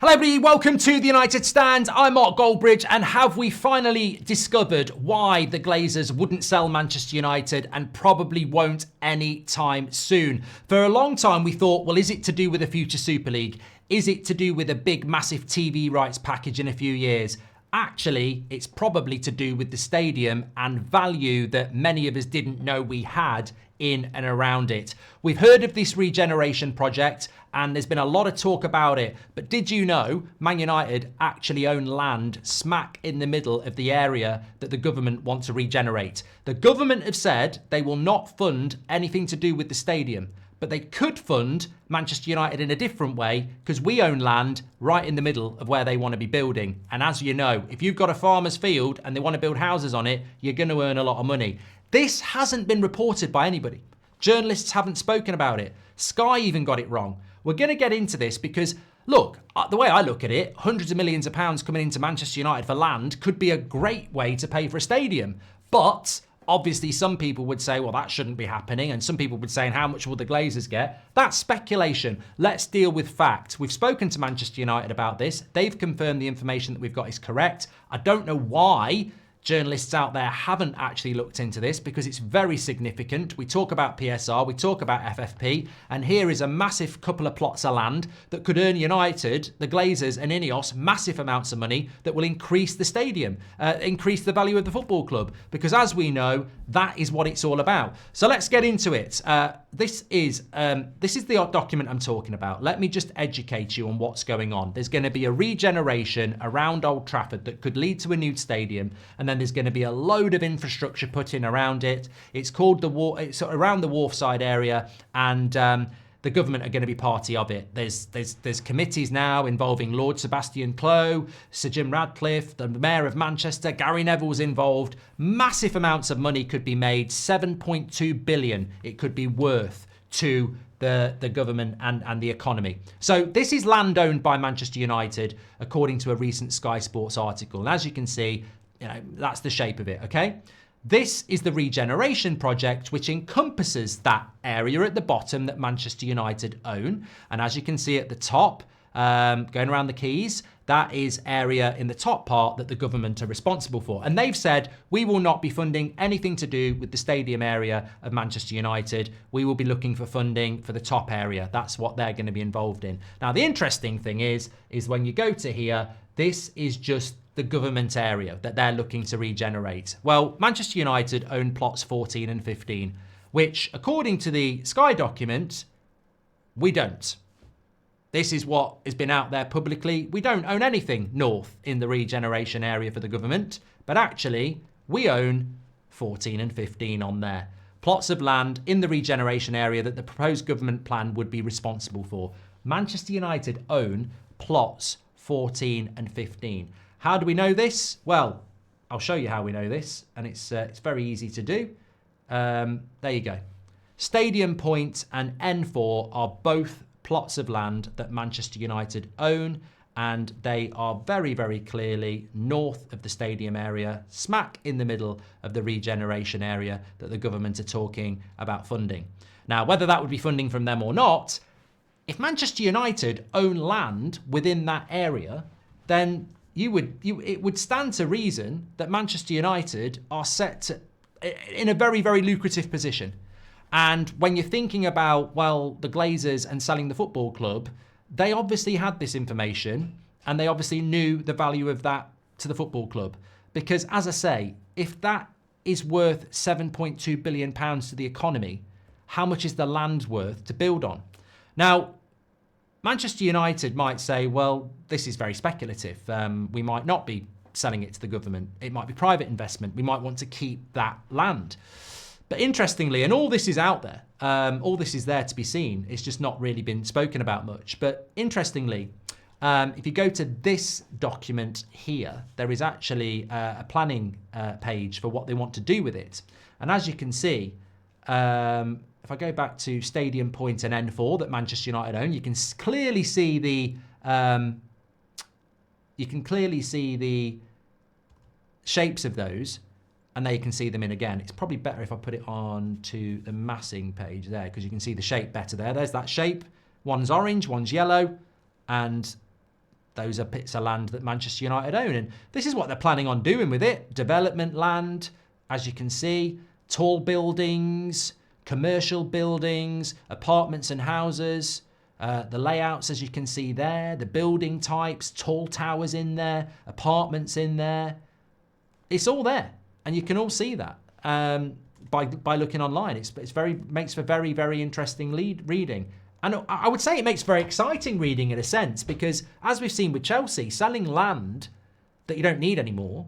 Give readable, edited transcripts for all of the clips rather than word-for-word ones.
Hello everybody, welcome to the United Stand. I'm Mark Goldbridge, and have we finally discovered why the Glazers wouldn't sell Manchester United and probably won't any time soon? For a long time we thought, well, is it to do with a future Super League? Is it to do with a big massive TV rights package in a few years? Actually, it's probably to do with the stadium and value that many of us didn't know we had in and around it. We've heard of this regeneration project and there's been a lot of talk about it, but did you know Man United actually own land smack in the middle of the area that the government want to regenerate? The government have said they will not fund anything to do with the stadium, but they could fund Manchester United in a different way because we own land right in the middle of where they want to be building. And as you know, if you've got a farmer's field and they want to build houses on it, you're going to earn a lot of money. This hasn't been reported by anybody. Journalists haven't spoken about it. Sky even got it wrong. We're going to get into this because, look, the way I look at it, hundreds of millions of pounds coming into Manchester United for land could be a great way to pay for a stadium. But obviously, some people would say, well, that shouldn't be happening. And some people would say, and how much will the Glazers get? That's speculation. Let's deal with fact. We've spoken to Manchester United about this. They've confirmed the information that we've got is correct. I don't know why journalists out there haven't actually looked into this because it's very significant. We talk about PSR, we talk about FFP, and here is a massive couple of plots of land that could earn United, the Glazers and Ineos massive amounts of money that will increase the stadium, increase the value of the football club, because as we know, that is what it's all about. So let's get into it. This is the document I'm talking about. Let me just educate you on what's going on. There's going to be a regeneration around Old Trafford that could lead to a new stadium, and then there's going to be a load of infrastructure put in around it. It's called it's around the Wharfside area, and the government are going to be party of it. There's committees now involving Lord Sebastian Coe, Sir Jim Radcliffe, the Mayor of Manchester, Gary Neville's involved. Massive amounts of money could be made, 7.2 billion it could be worth to the government and the economy. So this is land owned by Manchester United, according to a recent Sky Sports article. And as you can see, that's the shape of it, okay? This is the regeneration project, which encompasses that area at the bottom that Manchester United own. And as you can see at the top, going around the quays, that is area in the top part that the government are responsible for. And they've said, we will not be funding anything to do with the stadium area of Manchester United. We will be looking for funding for the top area. That's what they're going to be involved in. Now, the interesting thing is when you go to here, this is just the government area that they're looking to regenerate. Well, Manchester United own plots 14 and 15, which, according to the Sky document, we don't. This is what has been out there publicly. We don't own anything north in the regeneration area for the government, but actually we own 14 and 15 on there. Plots of land in the regeneration area that the proposed government plan would be responsible for. Manchester United own plots 14 and 15. How do we know this? Well, I'll show you how we know this, and it's very easy to do. There you go. Stadium Point and N4 are both plots of land that Manchester United own, and they are very, very clearly north of the stadium area, smack in the middle of the regeneration area that the government are talking about funding. Now, whether that would be funding from them or not, if Manchester United own land within that area, then it would stand to reason that Manchester United are set in a very, very lucrative position. And when you're thinking about, well, the Glazers and selling the football club, they obviously had this information and they obviously knew the value of that to the football club. Because as I say, if that is worth £7.2 billion to the economy, how much is the land worth to build on? Now, Manchester United might say, well, this is very speculative. We might not be selling it to the government. It might be private investment. We might want to keep that land. But interestingly, and all this is out there, all this is there to be seen. It's just not really been spoken about much. But interestingly, if you go to this document here, there is actually a planning page for what they want to do with it. And as you can see, if I go back to Stadium Point and N4 that Manchester United own, you can clearly see the shapes of those, and there you can see them in again. It's probably better if I put it on to the massing page there, because you can see the shape better there. There's that shape. One's orange, one's yellow, and those are bits of land that Manchester United own. And this is what they're planning on doing with it. Development land, as you can see, tall buildings, commercial buildings, apartments and houses. The layouts, as you can see there, the building types, tall towers in there, apartments in there. It's all there. And you can all see that by looking online. It's makes for very, very interesting reading. And I would say it makes very exciting reading in a sense, because as we've seen with Chelsea, selling land that you don't need anymore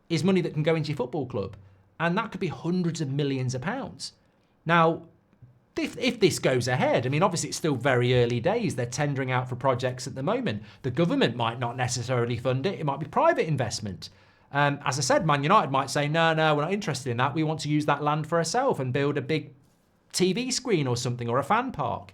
is money that can go into your football club. And that could be hundreds of millions of pounds. Now, if this goes ahead, I mean, obviously it's still very early days. They're tendering out for projects at the moment. The government might not necessarily fund it. It might be private investment. As I said, Man United might say, no, we're not interested in that. We want to use that land for ourselves and build a big TV screen or something, or a fan park.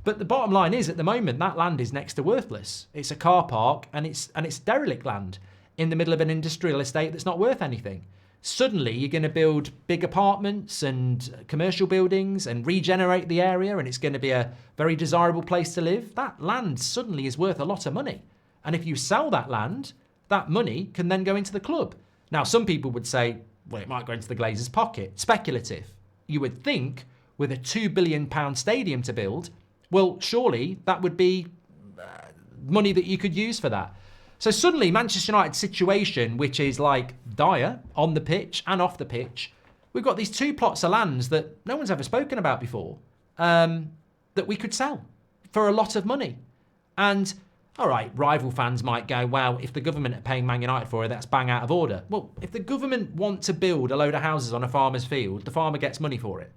But the bottom line is, at the moment, that land is next to worthless. It's a car park and it's derelict land in the middle of an industrial estate that's not worth anything. Suddenly, you're going to build big apartments and commercial buildings and regenerate the area, and it's going to be a very desirable place to live. That land suddenly is worth a lot of money. And if you sell that land, that money can then go into the club. Now, some people would say, well, it might go into the Glazers' pocket. Speculative. You would think, with a £2 billion stadium to build, well, surely that would be money that you could use for that. So suddenly, Manchester United's situation, which is like dire on the pitch and off the pitch, we've got these two plots of lands that no one's ever spoken about before, that we could sell for a lot of money. And, all right, rival fans might go, well, if the government are paying Man United for it, that's bang out of order. Well, if the government want to build a load of houses on a farmer's field, the farmer gets money for it.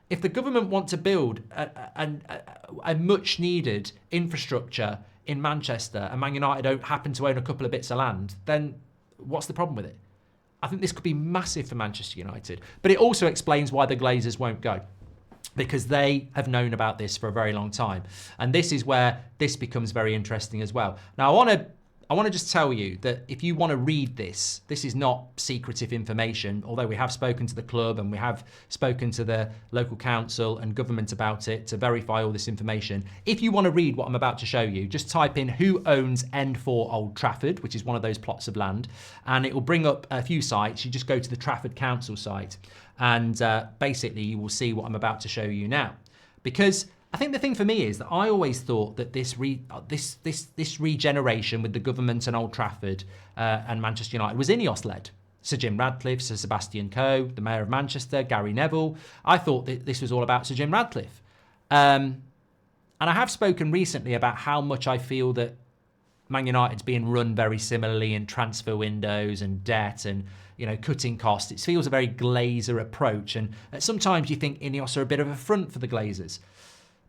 If the government want to build a much-needed infrastructure in Manchester and Man United don't happen to own a couple of bits of land, then what's the problem with it? I think this could be massive for Manchester United. But it also explains why the Glazers won't go, because they have known about this for a very long time. And this is where this becomes very interesting as well. Now, I want to just tell you that if you want to read this, this is not secretive information, although we have spoken to the club and we have spoken to the local council and government about it to verify all this information. If you want to read what I'm about to show you, just type in who owns N4 Old Trafford, which is one of those plots of land, and it will bring up a few sites. You just go to the Trafford Council site and basically you will see what I'm about to show you now. Because I think the thing for me is that I always thought that this regeneration with the government and Old Trafford and Manchester United was Ineos-led. Sir Jim Radcliffe, Sir Sebastian Coe, the Mayor of Manchester, Gary Neville. I thought that this was all about Sir Jim Radcliffe. And I have spoken recently about how much I feel that Man United's being run very similarly in transfer windows and debt and, you know, cutting costs. It feels a very Glazer approach. And sometimes you think Ineos are a bit of a front for the Glazers.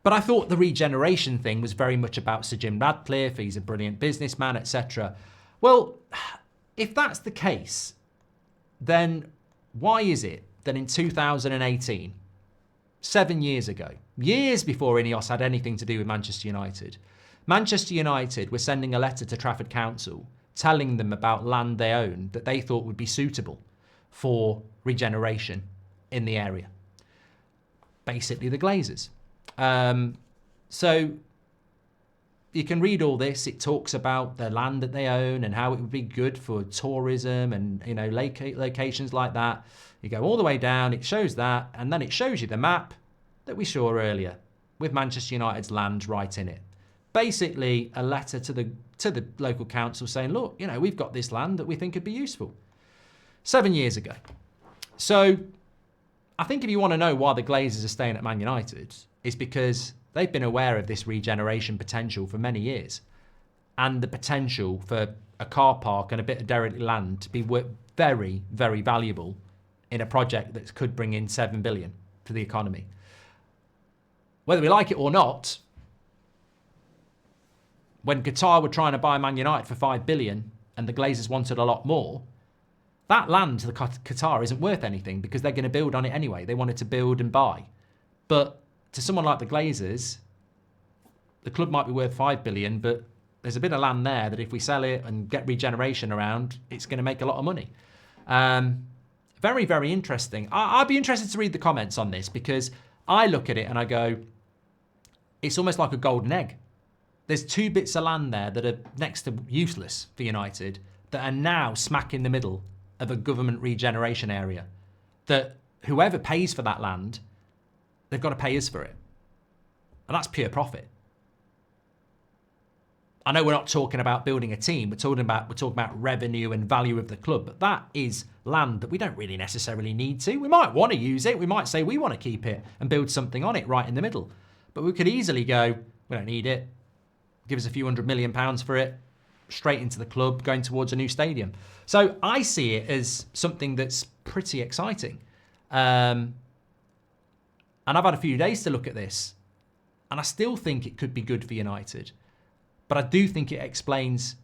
But I thought the regeneration thing was very much about Sir Jim Radcliffe. He's a brilliant businessman, etc. Well, if that's the case, then why is it that in 2018, 7 years ago, years before Ineos had anything to do with Manchester United were sending a letter to Trafford Council telling them about land they own that they thought would be suitable for regeneration in the area? Basically the Glazers. So you can read all this. It talks about the land that they own and how it would be good for tourism and, you know, locations like that. You go all the way down, it shows that, and then it shows you the map that we saw earlier with Manchester United's land right in it. Basically a letter to the local council saying, look, you know, we've got this land that we think could be useful. 7 years ago. So I think if you want to know why the Glazers are staying at Man United, it's because they've been aware of this regeneration potential for many years, and the potential for a car park and a bit of derelict land to be very, very valuable in a project that could bring in 7 billion to the economy. Whether we like it or not, when Qatar were trying to buy Man United for 5 billion and the Glazers wanted a lot more, that land to the Qatar isn't worth anything because they're going to build on it anyway. They wanted to build and buy. But to someone like the Glazers, the club might be worth 5 billion, but there's a bit of land there that if we sell it and get regeneration around, it's going to make a lot of money. Very, very interesting. I'd be interested to read the comments on this because I look at it and I go, it's almost like a golden egg. There's 2 bits of land there that are next to useless for United that are now smack in the middle of a government regeneration area. That whoever pays for that land, they've got to pay us for it. And that's pure profit. I know we're not talking about building a team. We're talking about revenue and value of the club. But that is land that we don't really necessarily need to. We might want to use it. We might say we want to keep it and build something on it right in the middle. But we could easily go, we don't need it. Give us a few £100 million for it. Straight into the club, going towards a new stadium. So I see it as something that's pretty exciting. And I've had a few days to look at this. And I still think it could be good for United. But I do think it explains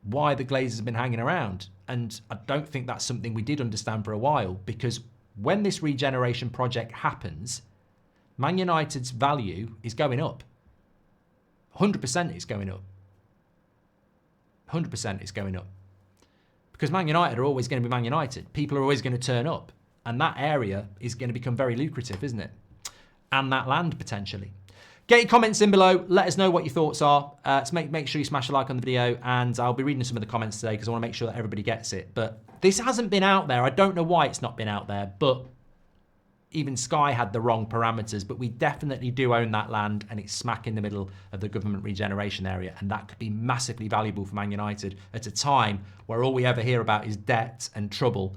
why the Glazers have been hanging around. And I don't think that's something we did understand for a while, because when this regeneration project happens, Man United's value is going up. 100% it's going up. 100% it's going up. Because Man United are always going to be Man United. People are always going to turn up. And that area is going to become very lucrative, isn't it? And that land, potentially. Get your comments in below. Let us know what your thoughts are. So make sure you smash a like on the video, and I'll be reading some of the comments today because I want to make sure that everybody gets it. But this hasn't been out there. I don't know why it's not been out there, but even Sky had the wrong parameters. But we definitely do own that land, and it's smack in the middle of the government regeneration area, and that could be massively valuable for Man United at a time where all we ever hear about is debt and trouble.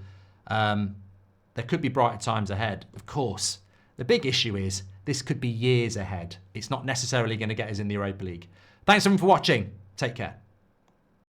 There could be brighter times ahead, of course. The big issue is this could be years ahead. It's not necessarily going to get us in the Europa League. Thanks everyone for watching. Take care.